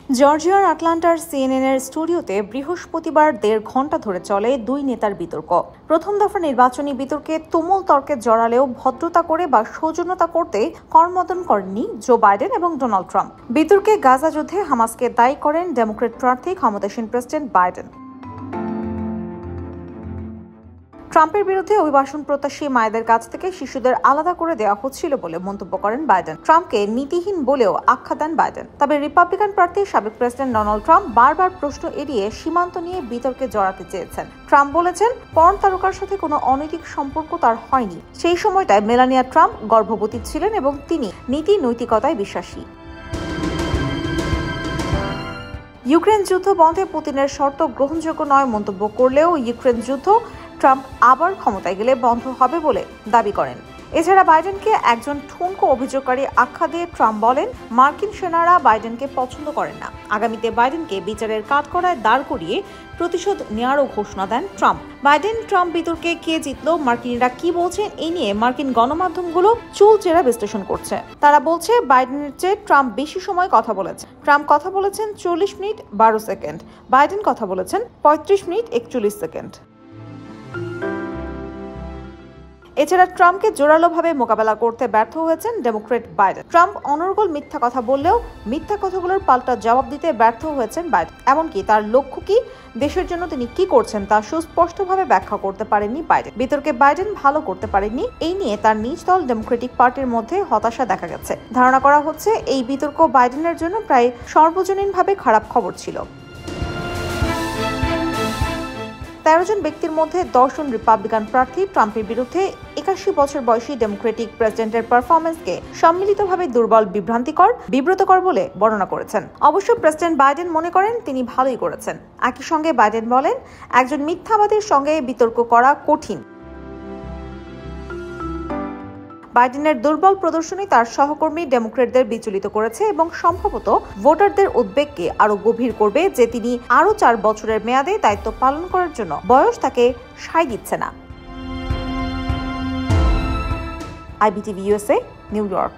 জর্জিয়ার আটলান্টার সিএনএনের স্টুডিওতে বৃহস্পতিবার ১.৫ ঘণ্টা ধরে চলে দুই নেতার বিতর্ক। প্রথম দফা নির্বাচনী বিতর্কে তুমুল তর্কে জড়ালেও ভদ্রতা করে বা সৌজন্যতা করতে করমর্দন করেননি জো বাইডেন এবং ডোনাল্ড ট্রাম্প। বিতর্কে গাজা যুদ্ধে হামাসকে দায়ী করেন ডেমোক্র্যাট প্রার্থী ক্ষমতাসীন প্রেসিডেন্ট বাইডেন। ট্রাম্পের বিরুদ্ধে অভিবাসন প্রত্যাশী মায়েদের কাছ থেকে শিশুদের আলাদা করে দেওয়া হচ্ছিল বলে মন্তব্য করেন বাইডেন। ট্রাম্পকে নীতিহীন বলেও আখ্যা দেন বাইডেন। তবে রিপাবলিকান প্রার্থী সাবেক প্রেসিডেন্ট ডোনাল্ড ট্রাম্প বারবার প্রশ্ন এড়িয়ে সীমান্ত নিয়ে বিতর্কে জড়াতে চেয়েছেন। ট্রাম্প বলেছেন, পর্ন তারকার সাথে কোনো অনৈতিক সম্পর্ক তার হয়নি। সেই সময়টায় মেলানিয়া ট্রাম্প গর্ভবতী ছিলেন এবং তিনি নীতি নৈতিকতায় বিশ্বাসী। ইউক্রেন যুদ্ধ বন্ধে পুতিনের শর্ত গ্রহণযোগ্য নয় মন্তব্য করলেও ইউক্রেন যুদ্ধ ট্রাম্প আবার ক্ষমতায় গেলে বন্ধ হবে বলে দাবি করেন। এছাড়া বাইডেনকে একজন ঠুনকো অভিযোগকারী আখ্যা দিয়ে ট্রাম্প বলেন, মার্কিন সেনারা বাইডেনকে পছন্দ করেন না। আগামীতে বাইডেনকে বিচারের কাঠগড়ায় দাঁড় করিয়ে প্রতিশোধ নেওয়ারও ঘোষণা দেন ট্রাম্প। বাইডেন ট্রাম্প বিতর্কে কে জিতল, মার্কিনিরা কি বলছেন, এই নিয়ে মার্কিন গণমাধ্যমগুলো চুলচেরা বিশ্লেষণ করছে। তারা বলছে, বাইডেনের চেয়ে ট্রাম্প বেশি সময় কথা বলেছেন। ট্রাম্প কথা বলেছেন 40 মিনিট 12 সেকেন্ড, বাইডেন কথা বলেছেন 35 মিনিট 41 সেকেন্ড। এছাড়া ট্রাম্পকে জোরালোভাবে মোকাবেলা করতে ব্যর্থ হয়েছেন ডেমোক্র্যাট বাইডেন। ট্রাম্প অনর্গল মিথ্যা কথা বললেও মিথ্যা কথাগুলোর পাল্টা জবাব দিতে ব্যর্থ হয়েছেন বাইডেন। এমনকি তার লক্ষ্য কি, দেশের জন্য তিনি কি করছেন তা সুস্পষ্টভাবে ব্যাখ্যা করতে পারেননি বাইডেন। বিতর্কে বাইডেন ভালো করতে পারেননি, এই নিয়ে তার নিজ দল ডেমোক্রেটিক পার্টির মধ্যে হতাশা দেখা গেছে। ধারণা করা হচ্ছে, এই বিতর্ক বাইডেনের জন্য প্রায় সর্বজনীনভাবে খারাপ খবর ছিল। ১৩ জন ব্যক্তির মধ্যে ১০ জন রিপাবলিকান প্রার্থী ট্রাম্পের বিরুদ্ধে ৮১ বছর বয়সী ডেমোক্রেটিক প্রেসিডেন্টের পারফরমেন্সকে সম্মিলিতভাবে দুর্বল, বিব্রতকর বলে বর্ণনা করেছেন। অবশ্য প্রেসিডেন্ট বাইডেন মনে করেন তিনি ভালোই করেছেন। একই সঙ্গে বাইডেন বলেন, একজন মিথ্যাবাদীর সঙ্গে বিতর্ক করা কঠিন। বাইডেনের দুর্বল প্রদর্শনী তার সহকর্মী ডেমোক্র্যাটদের বিচলিত করেছে এবং সম্ভবত ভোটারদের উদ্বেগকে আরো গভীর করবে যে তিনি আরো ৪ বছরের মেয়াদে দায়িত্ব পালন করার জন্য বয়স তাকে সায় দিচ্ছে না। IBTV USA, new York.